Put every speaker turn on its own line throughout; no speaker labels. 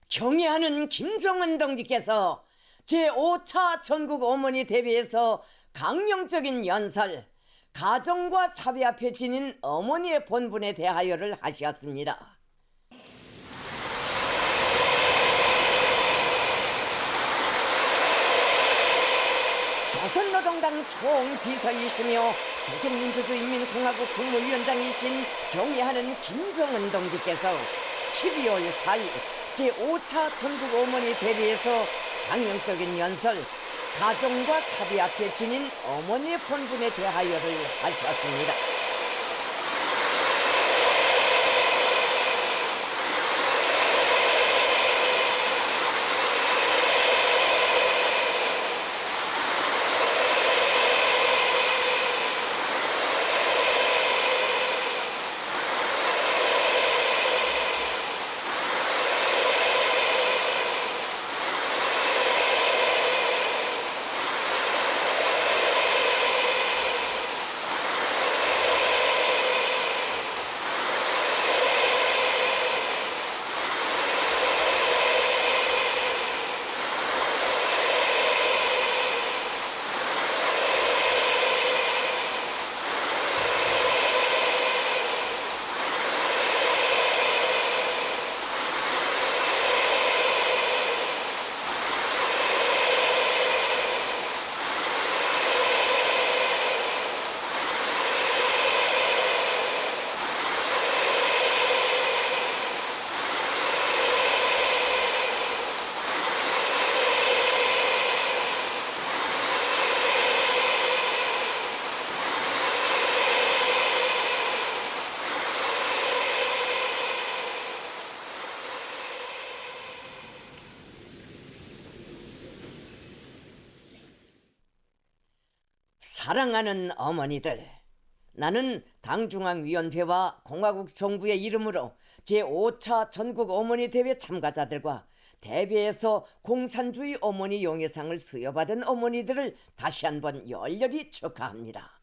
경애하는 김성은 동지께서 제5차 전국 어머니 대회에서 강령적인 연설, 가정과 사회 앞에 지닌 어머니의 본분에 대하여를 하셨습니다. 조선노동당 총비서이시며 조선민주주의인민공화국 국무위원장이신 경애하는 김성은 동지께서 12월 4일 제5차 전국 어머니 대회에서 강령적인 연설, 가정과 사회 앞에 지닌 어머니의 본분에 대하여를 하셨습니다. 사랑하는 어머니들, 나는 당중앙위원회와 공화국 정부의 이름으로 제5차 전국 어머니 대회 참가자들과 대회에서 공산주의 어머니 용예상을 수여받은 어머니들을 다시 한번 열렬히 축하합니다.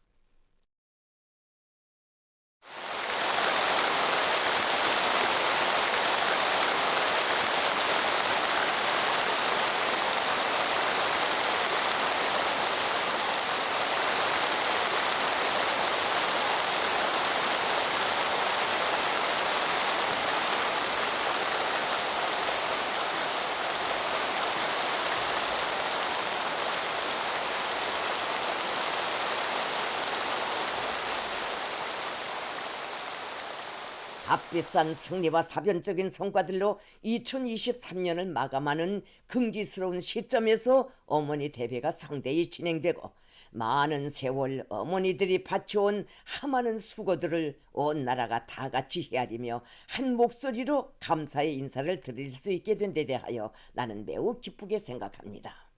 값비싼 승리와 사변적인 성과들로 2023년을 마감하는 긍지스러운 시점에서 어머니 대회가 성대히 진행되고 많은 세월 어머니들이 바쳐온 하많은 수고들을 온 나라가 다 같이 헤아리며 한 목소리로 감사의 인사를 드릴 수 있게 된 데 대하여 나는 매우 기쁘게 생각합니다.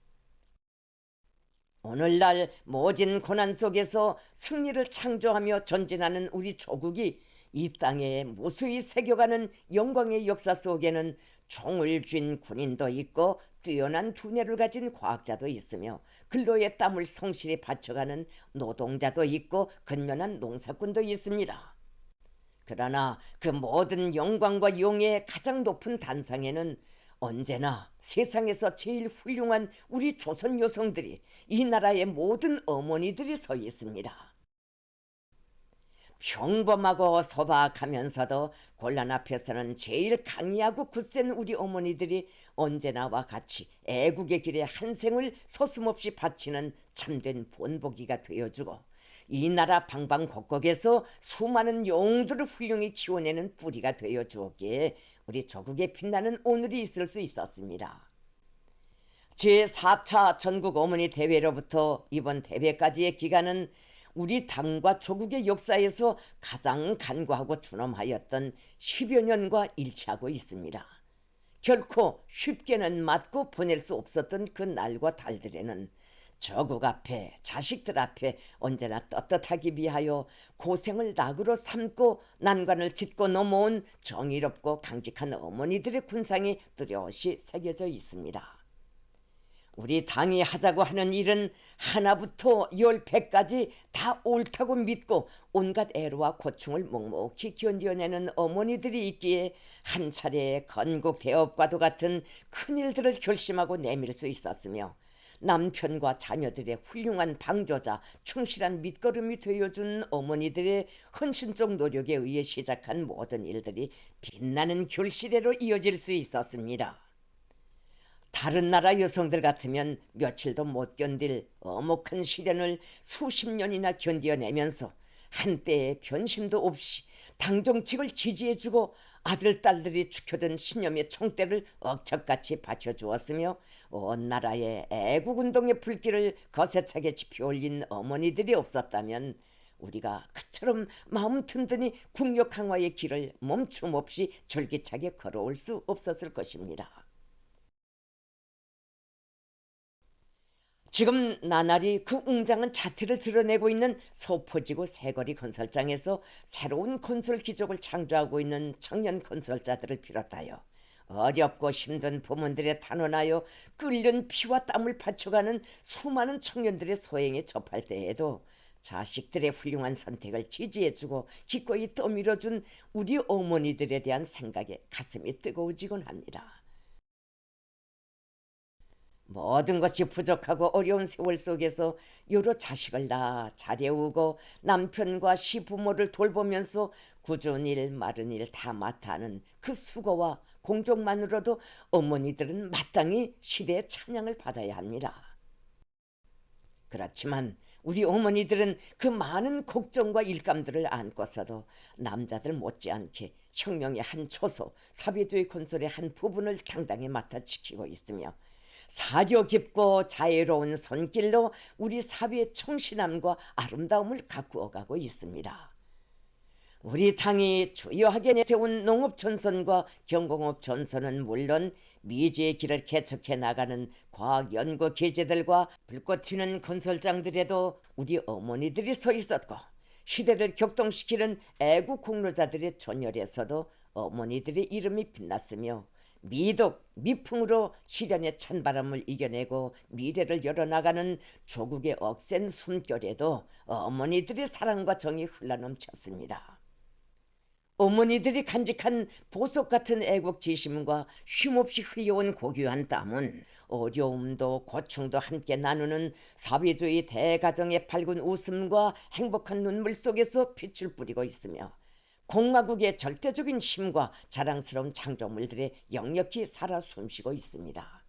오늘날 모진 고난 속에서 승리를 창조하며 전진하는 우리 조국이 이 땅에 무수히 새겨가는 영광의 역사 속에는 총을 쥔 군인도 있고 뛰어난 두뇌를 가진 과학자도 있으며 근로의 땀을 성실히 바쳐가는 노동자도 있고 근면한 농사꾼도 있습니다. 그러나 그 모든 영광과 용의 가장 높은 단상에는 언제나 세상에서 제일 훌륭한 우리 조선 여성들이, 이 나라의 모든 어머니들이 서 있습니다. 평범하고 소박하면서도 곤란 앞에서는 제일 강의하고 굳센 우리 어머니들이 언제나와 같이 애국의 길에 한 생을 서슴없이 바치는 참된 본보기가 되어주고 이 나라 방방곡곡에서 수많은 영웅들을 훌륭히 키워내는 뿌리가 되어주었기에 우리 조국에 빛나는 오늘이 있을 수 있었습니다. 제4차 전국 어머니 대회로부터 이번 대회까지의 기간은 우리 당과 조국의 역사에서 가장 간과하고 준엄하였던 10여 년과 일치하고 있습니다. 결코 쉽게는 맞고 보낼 수 없었던 그 날과 달들에는 조국 앞에, 자식들 앞에 언제나 떳떳하기 위하여 고생을 낙으로 삼고 난관을 딛고 넘어온 정의롭고 강직한 어머니들의 군상이 뚜렷이 새겨져 있습니다. 우리 당이 하자고 하는 일은 하나부터 열, 100까지 다 옳다고 믿고 온갖 애로와 고충을 묵묵히 견뎌내는 어머니들이 있기에 한 차례 건국 대업과도 같은 큰일들을 결심하고 내밀 수 있었으며 남편과 자녀들의 훌륭한 방조자, 충실한 밑거름이 되어준 어머니들의 헌신적 노력에 의해 시작한 모든 일들이 빛나는 결실회로 이어질 수 있었습니다. 다른 나라 여성들 같으면 며칠도 못 견딜 엄혹한 시련을 수십 년이나 견뎌내면서 한때의 변심도 없이 당정책을 지지해주고 아들, 딸들이 죽혀든 신념의 총대를 억척같이 받쳐주었으며 온 나라의 애국운동의 불길을 거세차게 지펴올린 어머니들이 없었다면 우리가 그처럼 마음 든든히 국력 강화의 길을 멈춤 없이 줄기차게 걸어올 수 없었을 것입니다. 지금 나날이 그 웅장한 자태를 드러내고 있는 서포지구 새거리 건설장에서 새로운 건설 기적을 창조하고 있는 청년 건설자들을 비롯하여 어렵고 힘든 부모들에 단원하여 끓는 피와 땀을 바쳐가는 수많은 청년들의 소행에 접할 때에도 자식들의 훌륭한 선택을 지지해주고 기꺼이 떠밀어준 우리 어머니들에 대한 생각에 가슴이 뜨거워지곤 합니다. 모든 것이 부족하고 어려운 세월 속에서 여러 자식을 낳아 잘해오고 남편과 시부모를 돌보면서 굳은 일 마른 일 다 맡아하는 그 수고와 공적만으로도 어머니들은 마땅히 시대의 찬양을 받아야 합니다. 그렇지만 우리 어머니들은 그 많은 걱정과 일감들을 안고서도 남자들 못지않게 혁명의 한 초소, 사회주의 건설의 한 부분을 당당히 맡아 지키고 있으며 사려 깊고 자유로운 손길로 우리 사회의 청신함과 아름다움을 가꾸어가고 있습니다. 우리 당이 주요하게 내세운 농업전선과 경공업전선은 물론 미지의 길을 개척해 나가는 과학연구 기지들과 불꽃 튀는 건설장들에도 우리 어머니들이 서 있었고 시대를 격동시키는 애국 공로자들의 전열에서도 어머니들의 이름이 빛났으며 미독, 미풍으로 시련의 찬바람을 이겨내고 미래를 열어나가는 조국의 억센 숨결에도 어머니들의 사랑과 정이 흘러넘쳤습니다. 어머니들이 간직한 보석 같은 애국지심과 쉼없이 흘려온 고귀한 땀은 어려움도 고충도 함께 나누는 사회주의 대가정의 밝은 웃음과 행복한 눈물 속에서 빛을 뿌리고 있으며 공화국의 절대적인 힘과 자랑스러운 창조물들에 역력히 살아 숨쉬고 있습니다.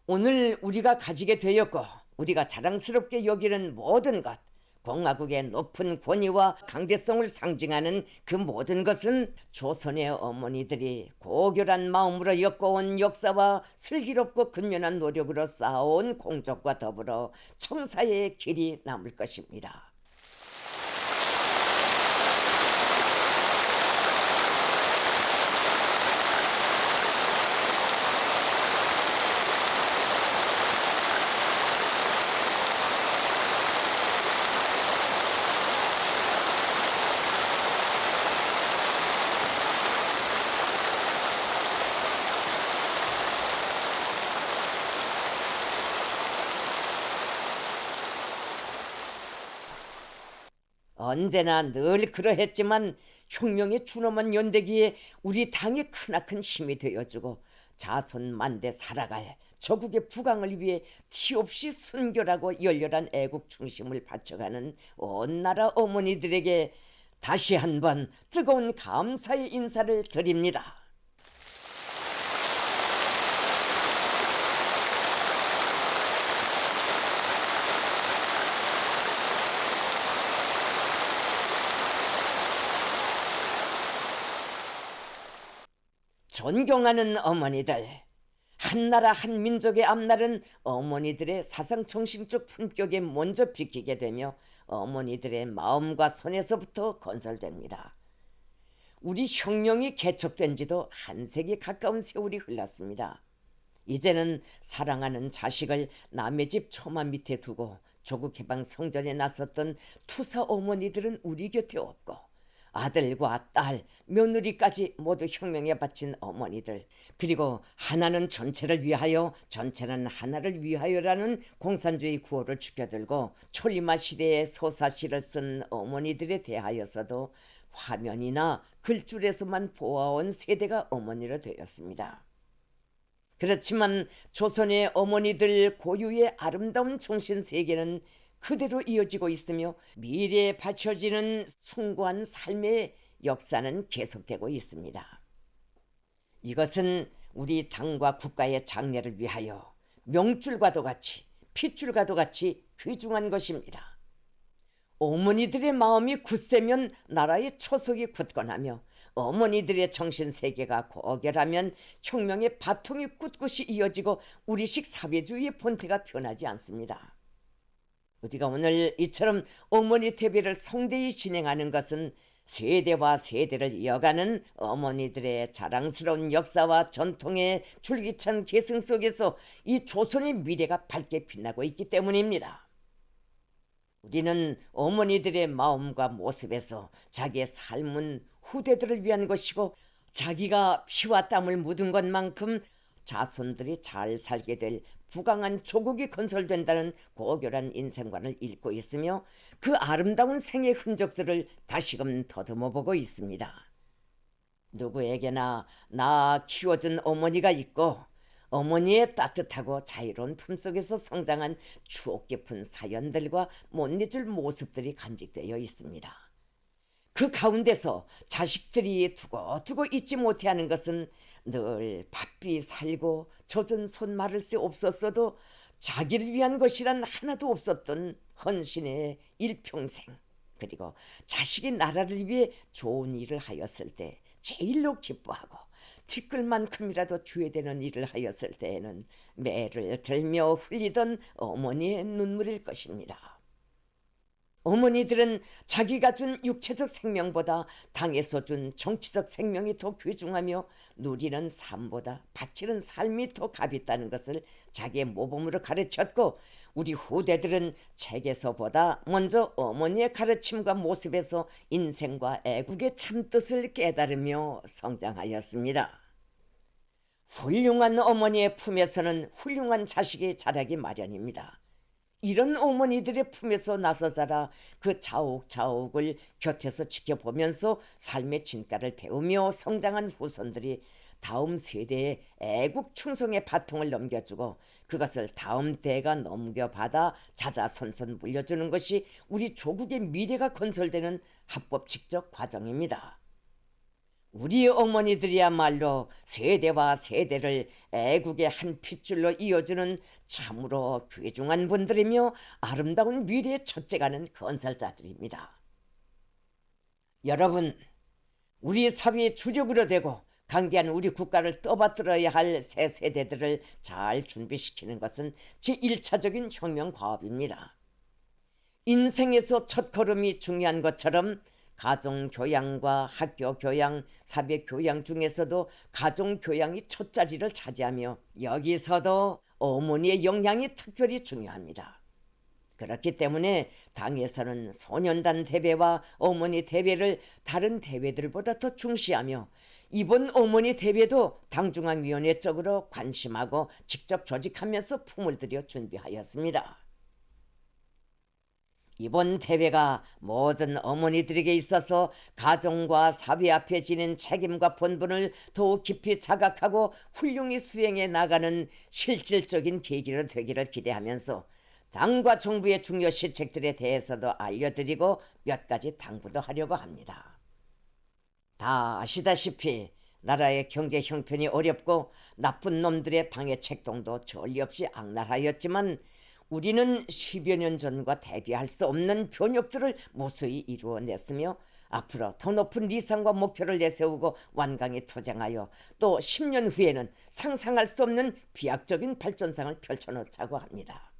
오늘 우리가 가지게 되었고 우리가 자랑스럽게 여기는 모든 것, 공화국의 높은 권위와 강대성을 상징하는 그 모든 것은 조선의 어머니들이 고결한 마음으로 엮어온 역사와 슬기롭고 근면한 노력으로 쌓아온 공적과 더불어 청사의 길이 남을 것입니다. 언제나 늘 그러했지만 혁명의 준엄한 연대기에 우리 당이 크나큰 힘이 되어주고 자손만대 살아갈 조국의 부강을 위해 티없이 순결하고 열렬한 애국 중심을 바쳐가는 온 나라 어머니들에게 다시 한번 뜨거운 감사의 인사를 드립니다. 존경하는 어머니들, 한나라 한민족의 앞날은 어머니들의 사상정신적 품격에 먼저 비키게 되며 어머니들의 마음과 손에서부터 건설됩니다. 우리 혁명이 개척된 지도 한 세기 가까운 세월이 흘렀습니다. 이제는 사랑하는 자식을 남의 집 처마 밑에 두고 조국 해방 성전에 나섰던 투사 어머니들은 우리 곁에 없고 아들과 딸, 며느리까지 모두 혁명에 바친 어머니들, 그리고 하나는 전체를 위하여 전체는 하나를 위하여라는 공산주의 구호를 죽여들고 초리마 시대에 소사시를 쓴 어머니들에 대하여서도 화면이나 글줄에서만 보아온 세대가 어머니로 되었습니다. 그렇지만 조선의 어머니들 고유의 아름다운 정신세계는 그대로 이어지고 있으며 미래에 받쳐지는 숭고한 삶의 역사는 계속되고 있습니다. 이것은 우리 당과 국가의 장래를 위하여 명줄과도 같이 핏줄과도 같이 귀중한 것입니다. 어머니들의 마음이 굳세면 나라의 초석이 굳건하며 어머니들의 정신세계가 고결하면 혁명의 바통이 꿋꿋이 이어지고 우리식 사회주의의 본태가 변하지 않습니다. 우리가 오늘 이처럼 어머니 대배를 성대히 진행하는 것은 세대와 세대를 이어가는 어머니들의 자랑스러운 역사와 전통의 줄기찬 계승 속에서 이 조선의 미래가 밝게 빛나고 있기 때문입니다. 우리는 어머니들의 마음과 모습에서 자기의 삶은 후대들을 위한 것이고 자기가 피와 땀을 묻은 것만큼 자손들이 잘 살게 될 부강한 조국이 건설된다는 고결한 인생관을 읽고 있으며 그 아름다운 생의 흔적들을 다시금 더듬어 보고 있습니다. 누구에게나 나 키워준 어머니가 있고 어머니의 따뜻하고 자유로운 품속에서 성장한 추억 깊은 사연들과 못 잊을 모습들이 간직되어 있습니다. 그 가운데서 자식들이 두고두고 잊지 못해하는 것은 늘 바삐 살고 젖은 손 마를 새 없었어도 자기를 위한 것이란 하나도 없었던 헌신의 일평생, 그리고 자식이 나라를 위해 좋은 일을 하였을 때 제일로 기뻐하고 티끌만큼이라도 주의되는 일을 하였을 때에는 매를 들며 흘리던 어머니의 눈물일 것입니다. 어머니들은 자기가 준 육체적 생명보다 당에서 준 정치적 생명이 더 귀중하며 누리는 삶보다 바치는 삶이 더 값있다는 것을 자기의 모범으로 가르쳤고 우리 후대들은 책에서보다 먼저 어머니의 가르침과 모습에서 인생과 애국의 참뜻을 깨달으며 성장하였습니다. 훌륭한 어머니의 품에서는 훌륭한 자식이 자라기 마련입니다. 이런 어머니들의 품에서 나서 자라 그 자욱자욱을 곁에서 지켜보면서 삶의 진가를 배우며 성장한 후손들이 다음 세대에 애국 충성의 바통을 넘겨주고 그것을 다음 대가 넘겨받아 자자손손 물려주는 것이 우리 조국의 미래가 건설되는 합법칙적 과정입니다. 우리 어머니들이야말로 세대와 세대를 애국의 한 핏줄로 이어주는 참으로 귀중한 분들이며 아름다운 미래의 첫째가는 건설자들입니다. 여러분, 우리 사회의 주력으로 되고 강대한 우리 국가를 떠받들어야 할 새 세대들을 잘 준비시키는 것은 제1차적인 혁명 과업입니다. 인생에서 첫걸음이 중요한 것처럼 가정교양과 학교교양, 사회교양 중에서도 가정교양이 첫 자리를 차지하며 여기서도 어머니의 영향이 특별히 중요합니다. 그렇기 때문에 당에서는 소년단 대회와 어머니 대회를 다른 대회들보다 더 중시하며 이번 어머니 대회도 당중앙위원회 쪽으로 관심하고 직접 조직하면서 품을 들여 준비하였습니다. 이번 대회가 모든 어머니들에게 있어서 가정과 사회 앞에 지닌 책임과 본분을 더욱 깊이 자각하고 훌륭히 수행해 나가는 실질적인 계기로 되기를 기대하면서 당과 정부의 중요 시책들에 대해서도 알려드리고 몇 가지 당부도 하려고 합니다. 다 아시다시피 나라의 경제 형편이 어렵고 나쁜 놈들의 방해 책동도 전례 없이 악랄하였지만 우리는 10여 년 전과 대비할 수 없는 변혁들을 무수히 이루어냈으며 앞으로 더 높은理想과 목표를 내세우고 완강히 투쟁하여 또 10년 후에는 상상할 수 없는 비약적인 발전상을 펼쳐놓자고 합니다.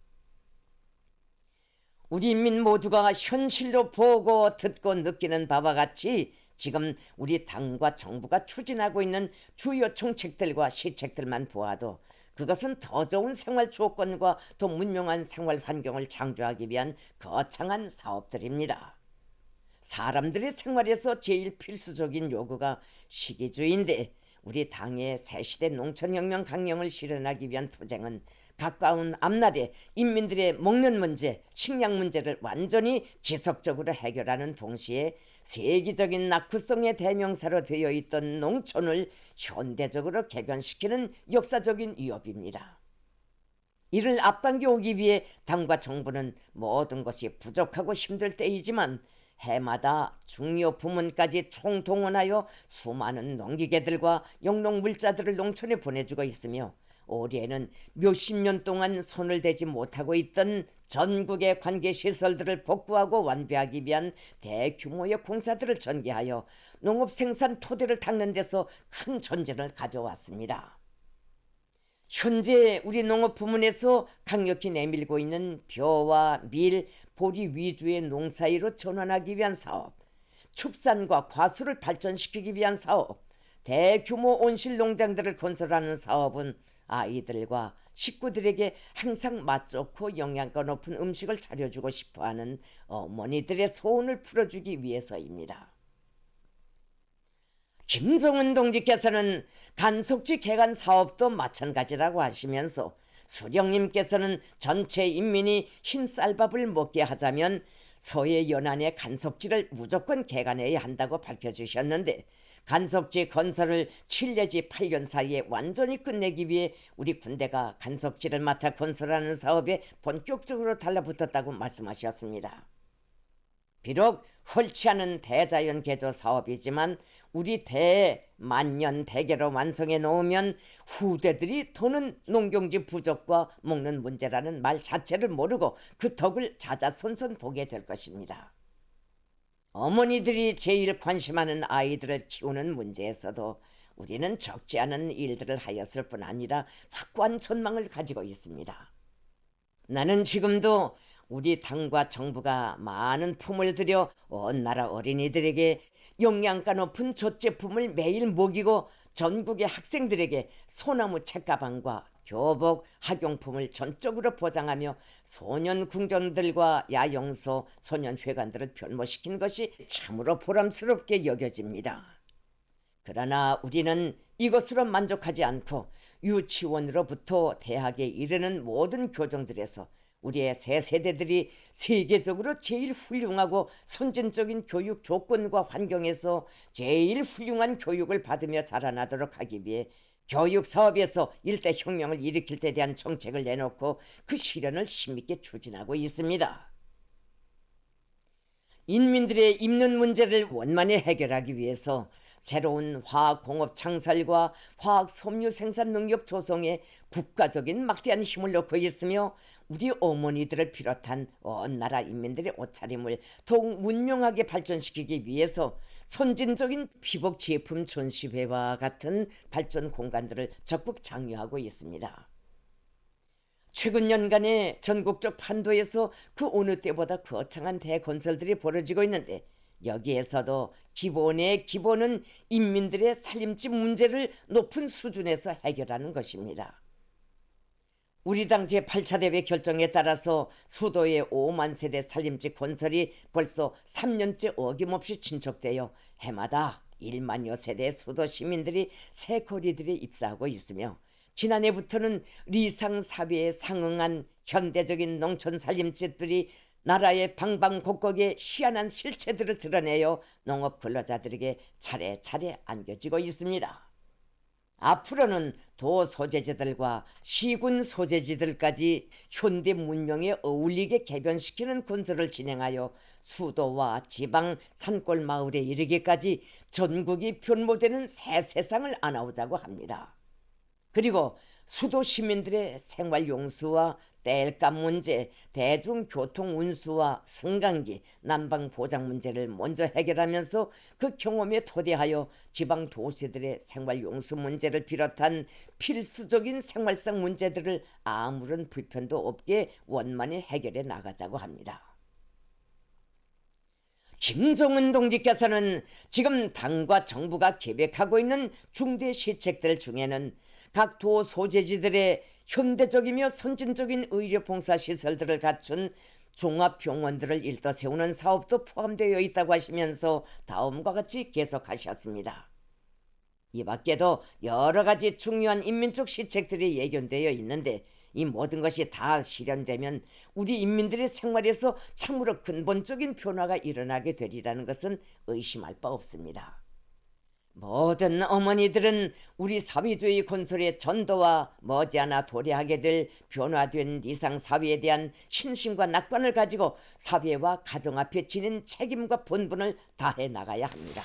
우리 인민 모두가 현실로 보고 듣고 느끼는 바와 같이 지금 우리 당과 정부가 추진하고 있는 주요 정책들과 시책들만 보아도 그것은 더 좋은 생활 조건과 더 문명한 생활 환경을 창조하기 위한 거창한 사업들입니다. 사람들의 생활에서 제일 필수적인 요구가 식이주의인데 우리 당의 새시대 농촌혁명 강령을 실현하기 위한 투쟁은 가까운 앞날에 인민들의 먹는 문제, 식량 문제를 완전히 지속적으로 해결하는 동시에 세계적인 낙후성의 대명사로 되어 있던 농촌을 현대적으로 개변시키는 역사적인 위협입니다. 이를 앞당겨 오기 위해 당과 정부는 모든 것이 부족하고 힘들 때이지만 해마다 중요 부문까지 총동원하여 수많은 농기계들과 영농물자들을 농촌에 보내주고 있으며 올해에는 몇십 년 동안 손을 대지 못하고 있던 전국의 관계시설들을 복구하고 완비하기 위한 대규모의 공사들을 전개하여 농업 생산 토대를 닦는 데서 큰 전진을 가져왔습니다. 현재 우리 농업 부문에서 강력히 내밀고 있는 벼와 밀, 보리 위주의 농사일로 전환하기 위한 사업, 축산과 과수를 발전시키기 위한 사업, 대규모 온실 농장들을 건설하는 사업은 아이들과 식구들에게 항상 맛좋고 영양가 높은 음식을 차려주고 싶어하는 어머니들의 소원을 풀어주기 위해서입니다. 김성은 동지께서는 간석지 개간 사업도 마찬가지라고 하시면서 수령님께서는 전체 인민이 흰 쌀밥을 먹게 하자면 서해 연안의 간석지를 무조건 개간해야 한다고 밝혀주셨는데 간석지 건설을 7 내지 8년 사이에 완전히 끝내기 위해 우리 군대가 간석지를 맡아 건설하는 사업에 본격적으로 달라붙었다고 말씀하셨습니다. 비록 헐지 않은 대자연 개조 사업이지만 우리 대만년 대계로 완성해 놓으면 후대들이 더는 농경지 부족과 먹는 문제라는 말 자체를 모르고 그 덕을 자자손손 보게 될 것입니다. 어머니들이 제일 관심하는 아이들을 키우는 문제에서도 우리는 적지 않은 일들을 하였을 뿐 아니라 확고한 전망을 가지고 있습니다. 나는 지금도 우리 당과 정부가 많은 품을 들여 온 나라 어린이들에게 영양가 높은 젖제품을 매일 먹이고 전국의 학생들에게 소나무 책가방과 교복, 학용품을 전적으로 보장하며 소년궁전들과 야영소, 소년회관들을 변모시킨 것이 참으로 보람스럽게 여겨집니다. 그러나 우리는 이것으로 만족하지 않고 유치원으로부터 대학에 이르는 모든 교정들에서 우리의 새 세대들이 세계적으로 제일 훌륭하고 선진적인 교육 조건과 환경에서 제일 훌륭한 교육을 받으며 자라나도록 하기 위해 교육 사업에서 일대 혁명을 일으킬 때 대한 정책을 내놓고 그 실현을 힘있게 추진하고 있습니다. 인민들의 입는 문제를 원만히 해결하기 위해서 새로운 화학공업 창설과 화학섬유 생산 능력 조성에 국가적인 막대한 힘을 넣고 있으며 우리 어머니들을 비롯한 온 나라 인민들의 옷차림을 더욱 문명하게 발전시키기 위해서 선진적인 피복 제품 전시회와 같은 발전 공간들을 적극 장려하고 있습니다. 최근 년간의 전국적 판도에서 그 어느 때보다 거창한 대건설들이 벌어지고 있는데 여기에서도 기본의 기본은 인민들의 살림집 문제를 높은 수준에서 해결하는 것입니다. 우리 당 제8차 대회 결정에 따라서 수도의 5만 세대 살림집 건설이 벌써 3년째 어김없이 진척되어 해마다 1만여 세대의 수도 시민들이 새 거리들에 입사하고 있으며 지난해부터는 리상사회에 상응한 현대적인 농촌 살림집들이 나라의 방방곡곡에 희한한 실체들을 드러내어 농업 근로자들에게 차례차례 안겨지고 있습니다. 앞으로는 도 소재지들과 시군 소재지들까지 현대 문명에 어울리게 개변시키는 건설을 진행하여 수도와 지방 산골 마을에 이르기까지 전국이 변모되는 새 세상을 안아오자고 합니다. 그리고 수도 시민들의 생활 용수와 땔감 문제, 대중교통 운수와 승강기, 난방 보장 문제를 먼저 해결하면서 그 경험에 토대하여 지방 도시들의 생활 용수 문제를 비롯한 필수적인 생활상 문제들을 아무런 불편도 없게 원만히 해결해 나가자고 합니다. 김성은 동지께서는 지금 당과 정부가 계획하고 있는 중대 시책들 중에는 각 도 소재지들의 현대적이며 선진적인 의료봉사 시설들을 갖춘 종합병원들을 일떠 세우는 사업도 포함되어 있다고 하시면서 다음과 같이 계속하셨습니다. 이 밖에도 여러 가지 중요한 인민적 시책들이 예견되어 있는데 이 모든 것이 다 실현되면 우리 인민들의 생활에서 참으로 근본적인 변화가 일어나게 되리라는 것은 의심할 바 없습니다. 모든 어머니들은 우리 사회주의 건설의 전도와 머지않아 도래하게 될 변화된 이상 사회에 대한 신심과 낙관을 가지고 사회와 가정 앞에 지닌 책임과 본분을 다해 나가야 합니다.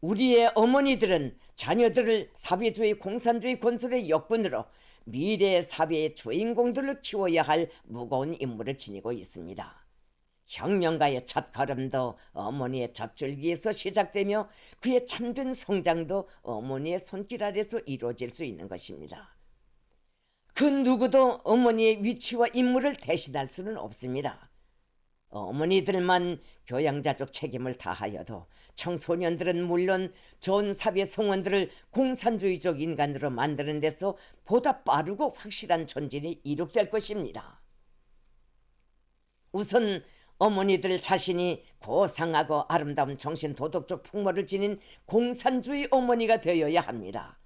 우리의 어머니들은 자녀들을 사회주의 공산주의 건설의 역군으로 미래의 사회의 주인공들을 키워야 할 무거운 임무를 지니고 있습니다. 혁명가의 첫 걸음도 어머니의 젖줄기에서 시작되며 그의 참된 성장도 어머니의 손길 아래서 이루어질 수 있는 것입니다. 그 누구도 어머니의 위치와 임무를 대신할 수는 없습니다. 어머니들만 교양자적 책임을 다하여도 청소년들은 물론 전 사회 성원들을 공산주의적 인간으로 만드는 데서 보다 빠르고 확실한 전진이 이룩될 것입니다. 우선 어머니들 자신이 고상하고 아름다운 정신 도덕적 풍모를 지닌 공산주의 어머니가 되어야 합니다.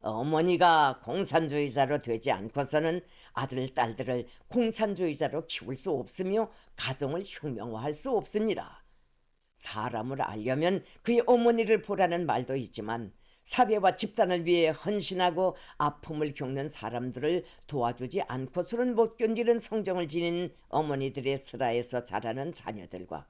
어머니가 공산주의자로 되지 않고서는 아들, 딸들을 공산주의자로 키울 수 없으며 가정을 혁명화할 수 없습니다. 사람을 알려면 그의 어머니를 보라는 말도 있지만 사회와 집단을 위해 헌신하고 아픔을 겪는 사람들을 도와주지 않고서는 못 견디는 성정을 지닌 어머니들의 슬하에서 자라는 자녀들과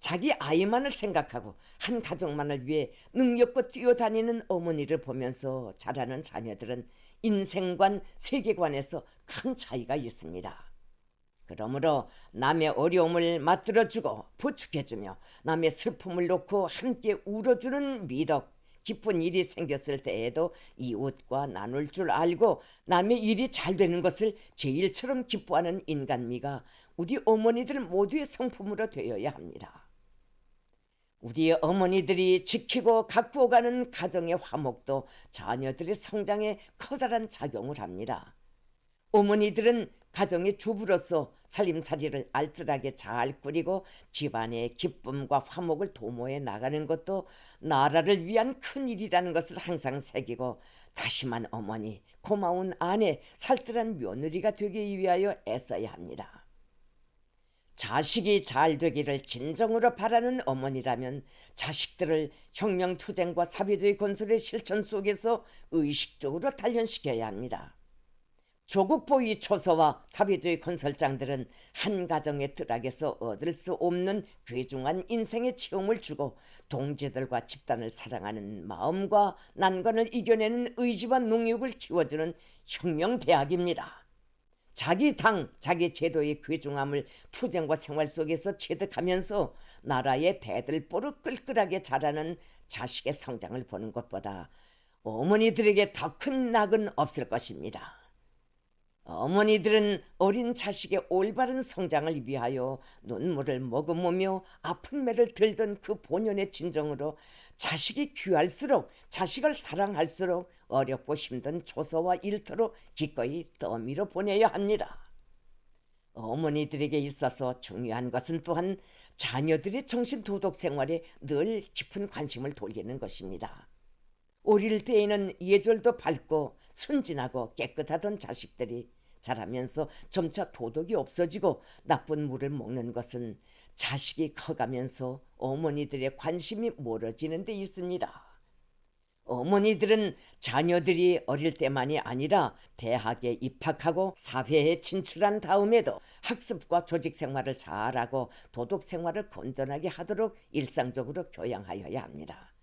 자기 아이만을 생각하고 한 가족만을 위해 능력껏 뛰어다니는 어머니를 보면서 자라는 자녀들은 인생관, 세계관에서 큰 차이가 있습니다. 그러므로 남의 어려움을 맞들어주고 부축해주며 남의 슬픔을 놓고 함께 울어주는 미덕, 기쁜 일이 생겼을 때에도 이웃과 나눌 줄 알고 남의 일이 잘 되는 것을 제 일처럼 기뻐하는 인간미가 우리 어머니들 모두의 성품으로 되어야 합니다. 우리 어머니들이 지키고 가꾸어가는 가정의 화목도 자녀들의 성장에 커다란 작용을 합니다. 어머니들은 가정의 주부로서 살림살이를 알뜰하게 잘 꾸리고 집안의 기쁨과 화목을 도모해 나가는 것도 나라를 위한 큰 일이라는 것을 항상 새기고 다심한 어머니, 고마운 아내, 살뜰한 며느리가 되기 위하여 애써야 합니다. 자식이 잘 되기를 진정으로 바라는 어머니라면 자식들을 혁명투쟁과 사회주의 건설의 실천 속에서 의식적으로 단련시켜야 합니다. 조국 보위 초서와 사회주의 건설장들은 한 가정의 뜰락에서 얻을 수 없는 귀중한 인생의 체험을 주고 동지들과 집단을 사랑하는 마음과 난관을 이겨내는 의지와 능력을 키워주는 혁명대학입니다. 자기 당, 자기 제도의 귀중함을 투쟁과 생활 속에서 체득하면서 나라의 대들보를 끌끌하게 자라는 자식의 성장을 보는 것보다 어머니들에게 더 큰 낙은 없을 것입니다. 어머니들은 어린 자식의 올바른 성장을 위하여 눈물을 머금으며 아픈 매를 들던 그 본연의 진정으로 자식이 귀할수록 자식을 사랑할수록 어렵고 힘든 조서와 일터로 기꺼이 떠밀어 보내야 합니다. 어머니들에게 있어서 중요한 것은 또한 자녀들의 정신 도덕 생활에 늘 깊은 관심을 돌리는 것입니다. 어릴 때에는 예절도 밝고 순진하고 깨끗하던 자식들이 자라면서 점차 도덕이 없어지고 나쁜 물을 먹는 것은 자식이 커가면서 어머니들의 관심이 멀어지는 데 있습니다. 어머니들은 자녀들이 어릴 때만이 아니라 대학에 입학하고 사회에 진출한 다음에도 학습과 조직 생활을 잘하고 도덕 생활을 건전하게 하도록 일상적으로 교양하여야 합니다.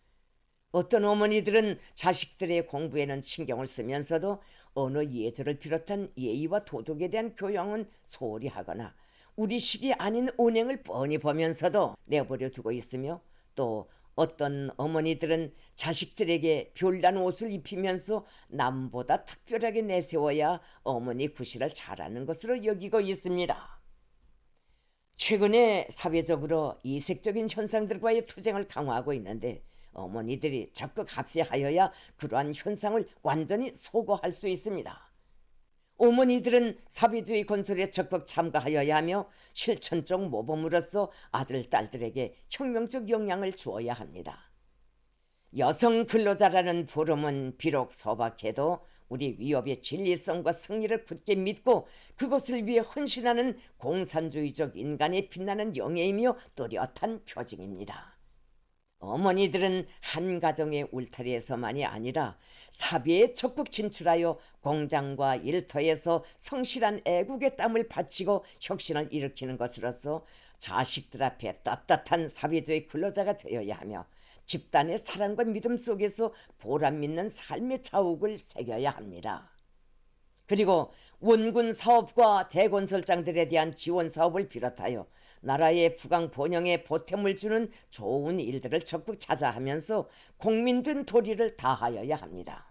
어떤 어머니들은 자식들의 공부에는 신경을 쓰면서도 언어 예절을 비롯한 예의와 도덕에 대한 교양은 소홀히 하거나 우리식이 아닌 언행을 뻔히 보면서도 내버려 두고 있으며 또 어떤 어머니들은 자식들에게 별난 옷을 입히면서 남보다 특별하게 내세워야 어머니 구실을 잘하는 것으로 여기고 있습니다. 최근에 사회적으로 이색적인 현상들과의 투쟁을 강화하고 있는데 어머니들이 적극 합세하여야 그러한 현상을 완전히 소거할 수 있습니다. 어머니들은 사회주의 건설에 적극 참가하여야 하며 실천적 모범으로서 아들, 딸들에게 혁명적 영향을 주어야 합니다. 여성 근로자라는 부름은 비록 소박해도 우리 위협의 진리성과 승리를 굳게 믿고 그것을 위해 헌신하는 공산주의적 인간의 빛나는 영예이며 뚜렷한 표징입니다. 어머니들은 한 가정의 울타리에서만이 아니라 사회에 적극 진출하여 공장과 일터에서 성실한 애국의 땀을 바치고 혁신을 일으키는 것으로서 자식들 앞에 떳떳한 사회주의 근로자가 되어야 하며 집단의 사랑과 믿음 속에서 보람 있는 삶의 자욱을 새겨야 합니다. 그리고 원군 사업과 대건설장들에 대한 지원 사업을 비롯하여 나라의 부강 번영에 보탬을 주는 좋은 일들을 적극 찾아하면서 공민된 도리를 다하여야 합니다.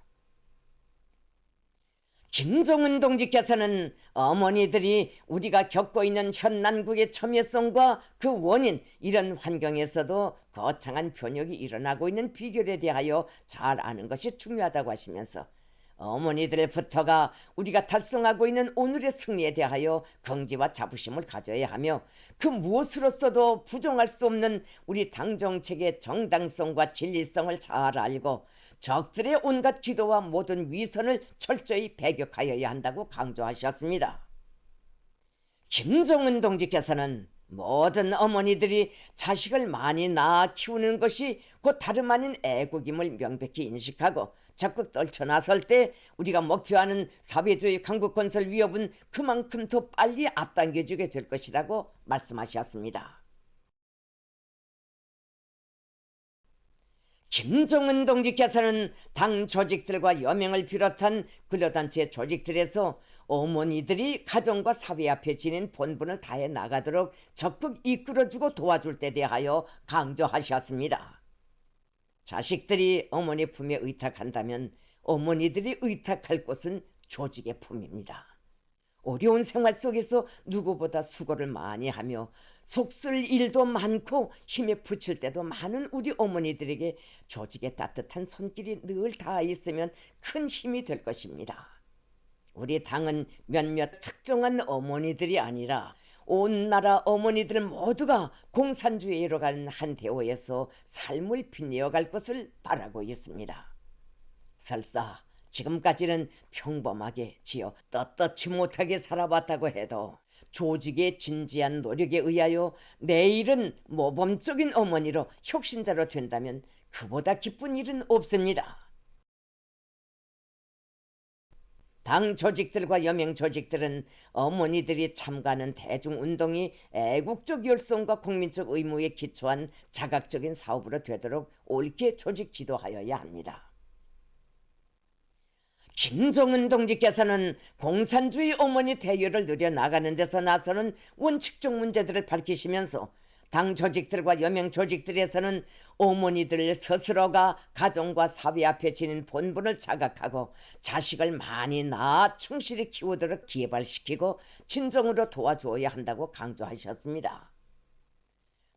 김정은 동지께서는 어머니들이 우리가 겪고 있는 현난국의 첨예성과 그 원인, 이런 환경에서도 거창한 변혁이 일어나고 있는 비결에 대하여 잘 아는 것이 중요하다고 하시면서 어머니들부터가 우리가 달성하고 있는 오늘의 승리에 대하여 긍지와 자부심을 가져야 하며 그 무엇으로서도 부정할 수 없는 우리 당정책의 정당성과 진리성을 잘 알고 적들의 온갖 기도와 모든 위선을 철저히 배격하여야 한다고 강조하셨습니다. 김정은 동지께서는 모든 어머니들이 자식을 많이 낳아 키우는 것이 곧 다름 아닌 애국임을 명백히 인식하고 적극 떨쳐나설 때 우리가 목표하는 사회주의 강국 건설 위협은 그만큼 더 빨리 앞당겨지게 될 것이라고 말씀하셨습니다. 김정은 동지께서는 당 조직들과 여명을 비롯한 근로단체 조직들에서 어머니들이 가정과 사회 앞에 지닌 본분을 다해 나가도록 적극 이끌어주고 도와줄 때 대하여 강조하셨습니다. 자식들이 어머니 품에 의탁한다면 어머니들이 의탁할 곳은 조직의 품입니다. 어려운 생활 속에서 누구보다 수고를 많이 하며 속쓸 일도 많고 힘에 부칠 때도 많은 우리 어머니들에게 조직의 따뜻한 손길이 늘 닿아 있으면 큰 힘이 될 것입니다. 우리 당은 몇몇 특정한 어머니들이 아니라 온 나라 어머니들 모두가 공산주의로 가는 한 대오에서 삶을 빛내어 갈 것을 바라고 있습니다. 설사 지금까지는 평범하게 지어 떳떳지 못하게 살아왔다고 해도 조직의 진지한 노력에 의하여 내일은 모범적인 어머니로 혁신자로 된다면 그보다 기쁜 일은 없습니다. 당 조직들과 여명 조직들은 어머니들이 참가하는 대중운동이 애국적 열성과 국민적 의무에 기초한 자각적인 사업으로 되도록 옳게 조직 지도하여야 합니다. 김정은 동지께서는 공산주의 어머니 대열을 늘려나가는 데서 나서는 원칙적 문제들을 밝히시면서 당 조직들과 여명 조직들에서는 어머니들 스스로가 가정과 사회 앞에 지닌 본분을 자각하고 자식을 많이 낳아 충실히 키우도록 기발시키고 진정으로 도와줘야 한다고 강조하셨습니다.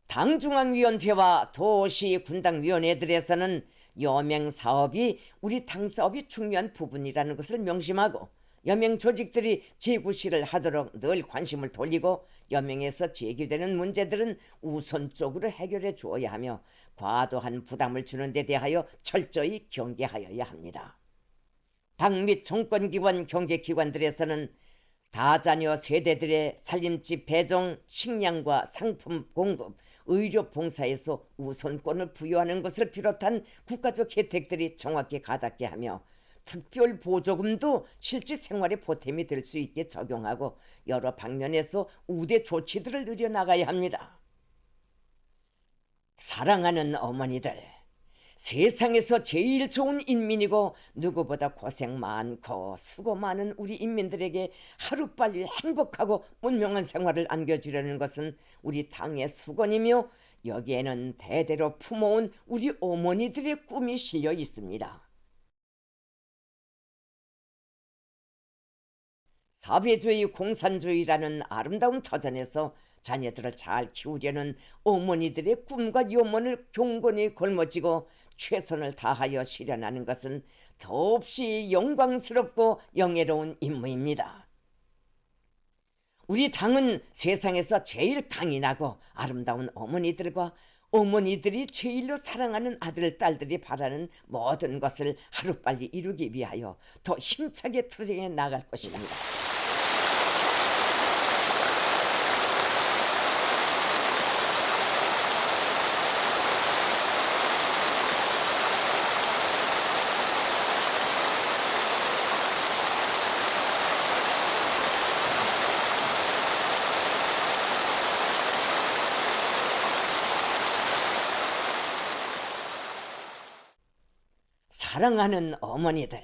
당중앙위원회와 도시 군당위원회들에서는 여명 사업이 우리 당 사업이 중요한 부분이라는 것을 명심하고 여명 조직들이 재구실을 하도록 늘 관심을 돌리고 여명에서 제기되는 문제들은 우선적으로 해결해 주어야 하며 과도한 부담을 주는 데 대하여 철저히 경계하여야 합니다. 당 및 정권기관 경제기관들에서는 다자녀 세대들의 살림집 배정, 식량과 상품 공급, 의료 봉사에서 우선권을 부여하는 것을 비롯한 국가적 혜택들이 정확히 가닿게 하며 특별 보조금도 실제 생활의 보탬이 될 수 있게 적용하고 여러 방면에서 우대 조치들을 늘려나가야 합니다. 사랑하는 어머니들, 세상에서 제일 좋은 인민이고 누구보다 고생 많고 수고 많은 우리 인민들에게 하루빨리 행복하고 문명한 생활을 안겨주려는 것은 우리 당의 수건이며, 여기에는 대대로 품어온 우리 어머니들의 꿈이 실려 있습니다. 사회주의 공산주의라는 아름다운 터전에서 자녀들을 잘 키우려는 어머니들의 꿈과 염원을 경건히 걸머쥐고 최선을 다하여 실현하는 것은 더없이 영광스럽고 영예로운 임무입니다. 우리 당은 세상에서 제일 강인하고 아름다운 어머니들과 어머니들이 제일로 사랑하는 아들, 딸들이 바라는 모든 것을 하루빨리 이루기 위하여 더 힘차게 투쟁해 나갈 것입니다. 사랑하는 어머니들,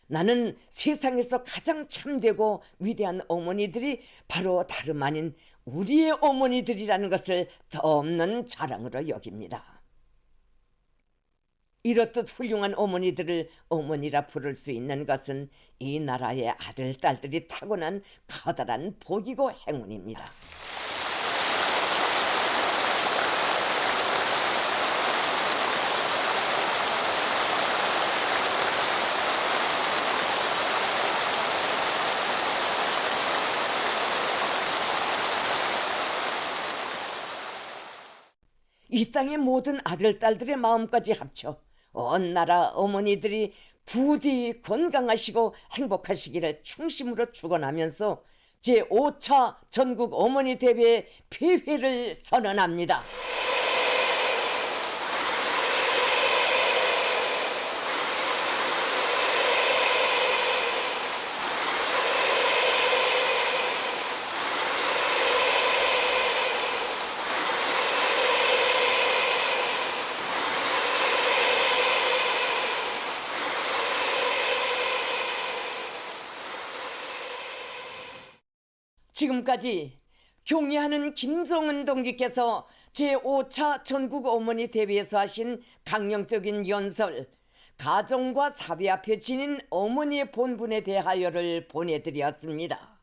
나는 세상에서 가장 참되고 위대한 어머니들이 바로 다름 아닌 우리의 어머니들이라는 것을 더없는 자랑으로 여깁니다. 이렇듯 훌륭한 어머니들을 어머니라 부를 수 있는 것은 이 나라의 아들, 딸들이 타고난 커다란 복이고 행운입니다. 이 땅의 모든 아들, 딸들의 마음까지 합쳐 온 나라 어머니들이 부디 건강하시고 행복하시기를 충심으로 축원하면서 제5차 전국 어머니 대회 폐회를 선언합니다. 지금까지 경의하는 김성은 동지께서 제5차 전국 어머니 대회에서 하신 강령적인 연설, 가정과 사회 앞에 지닌 어머니의 본분에 대하여를 보내드렸습니다.